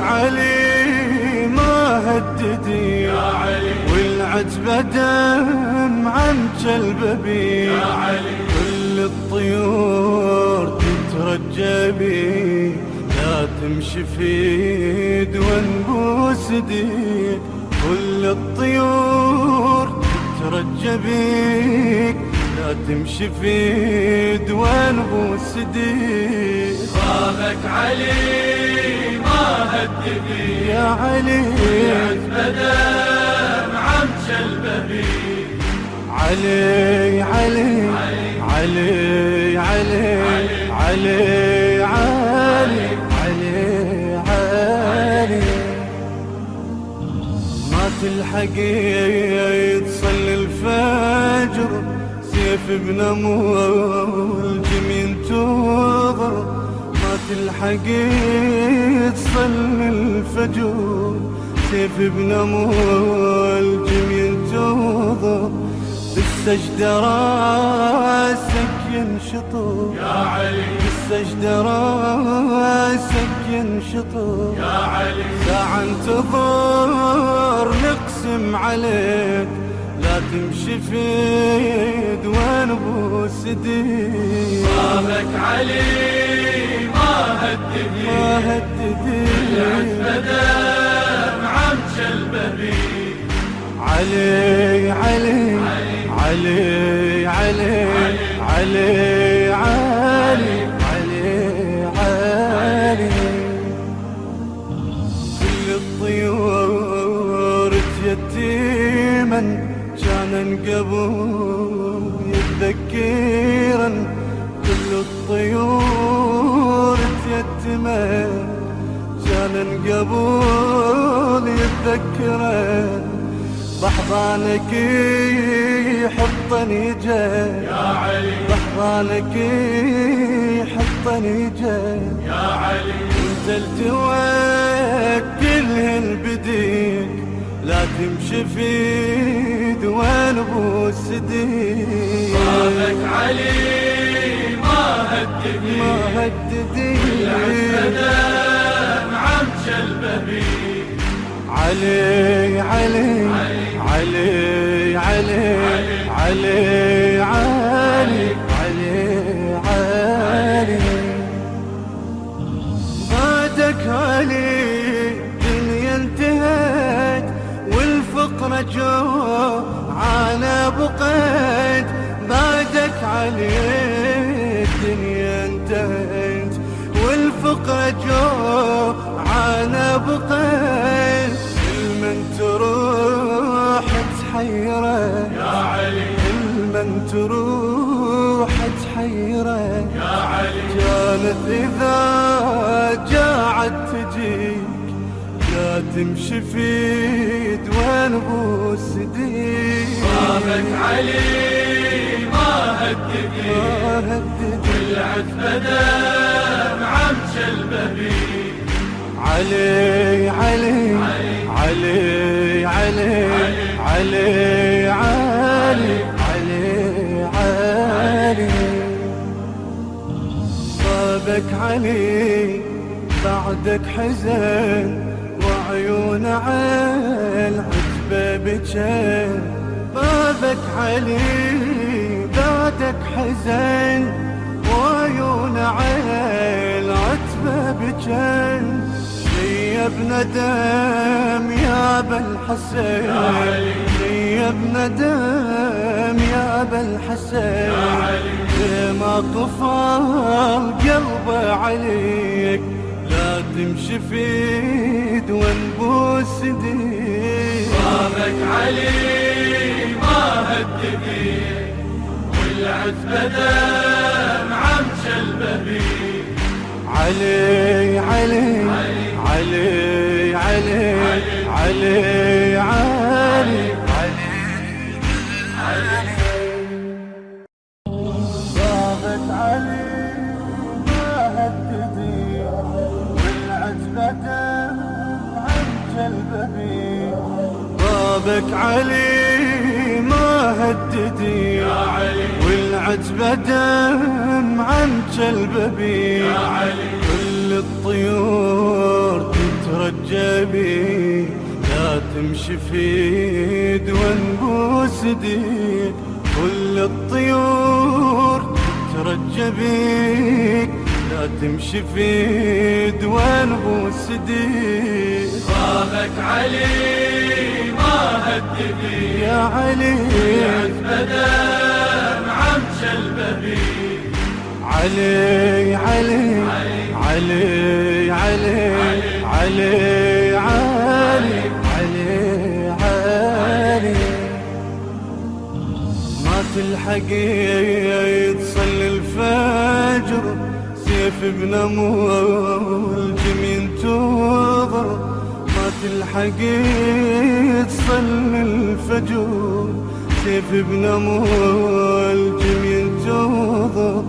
علي ما هددي يا علي، والعتبة دمعة مجلببي يا علي، كل الطيور تترجى بي، لا تمشي في دون بوسدي، كل الطيور تترجى بيك، لا تمشي في دون بوسدي. بابك علي ما هددي يا علي، والعتبة دمعة مجلببي، علي علي علي علي علي علي علي علي، ما تلحقي تصلي الفجر، سيف بنمول جمين تنظر، ما تلحقي تصلي الفجر، سيف بنمول جمين تنظر، بالسجدة راسك ينشطر يا علي، بالسجدة راسك ينشطر يا علي، ساعة انتظر نقسم عليك، لا تمشي في دوان بوسدي. بابك علي ما هددي والعتبة دمعة مجلببي، علي علي علي علي علي علي علي علي، كل الطيور تيتيما كان قبل يتذكرا، كل الطيور تيتما كان قبل يتذكرا، بحضانك يحطني جاي يا علي، بحضانك يحطني جاي يا علي، انت التواك كلهن بديك، لا تمشي في دوان بوسدي. بابك علي ما هددي والعتبة دمعة مجلببي، علي علي علي علي علي علي علي علي، بعدك علي دنيا انتهت والفقر جو عانى بقيت، بعدك علي الدنيا انتهت والفقر جو عانى بقيت، المن تروح تحيره يا علي، المن تروح تحيره، يا علي، كانت إذا جاعت تجيك، لا تمشي في دوان بوسدي. بابك علي ما هددي والعتبة دمعة مجلببي، علي علي علي علي علي علي علي علي، بابك علي بعدك حزن وعيون عين عتبة بجن، بابك علي بعدك حزن وعيون عين عتبة بجن، شيبنا دم يا ابا الحسين، شيبنا دم يا ابا الحسين، ما طفال قلبه عليك، لا تمشي في دون بوسدي. بابك علي ما هددي والعتبة دمعة مجلببي، علي علي علي علي علي علي علي، بابك علي ما هددي والعتبة دمعة مجلببي، بابك علي ما هددي يا علي، والعتبة دمعة مجلببي، يا علي، كل الطيور تترجى بيك، لا تمشي في دون بوس ديك. كل الطيور تترجى بيك، لا تمشي في دون بوس ديك. بابك علي ما هد بيك يا علي، عتبة معمش البهيج. علي علي علي علي علي علي علي علي. ما تلحق تصلي الفجر، سيف ابن ملجم ينتظر. ما تلحق تصلي الفجر، سيف ابن ملجم ينتظر.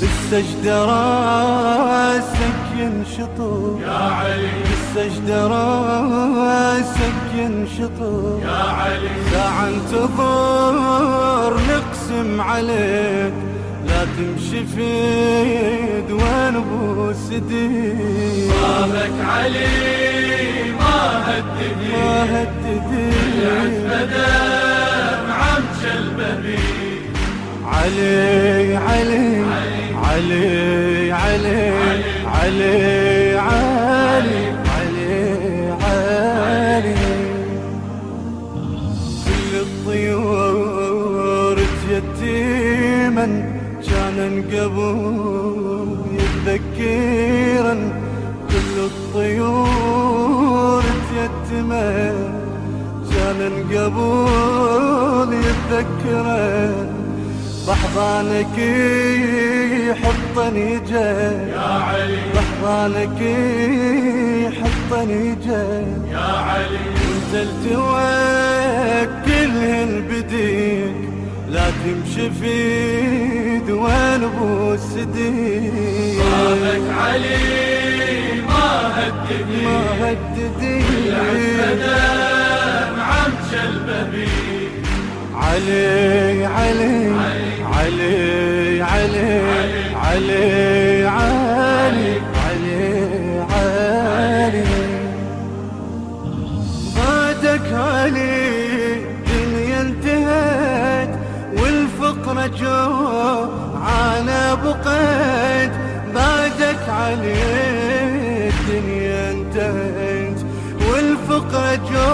بالسجدة راسك ينشطر يا علي، بالسجدة راسك ينشطر. يا علي ساعة انتظر نقسم عليك، لا تمشي في دوان بوس ديك. بابك علي ما هد بيك، ما هدديك عتبة معمش البهيج. علي علي علي علي علي علي علي علي. كل الطيور يتيما كان قبل يتذكرا. كل الطيور يتيما كان قبل يتذكرا. بحضانك يحطني جاي، يا علي بحضانك يحطني جاي. يا علي انت التوكلهن بديك، لا تمشي في دوان بوس ديك. بابك علي ما هد بيك، ما هدديك عتبة معمش البهيج. علي علي علي علي علي علي علي علي. بعدك علي دنيا انتهت، والفقر جو عانى بقيت. بعدك علي الدنيا انتهت، والفقر جو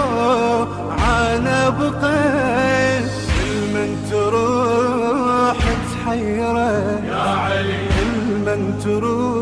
عانى بقيت. من تروح تحيره يا علي من تروح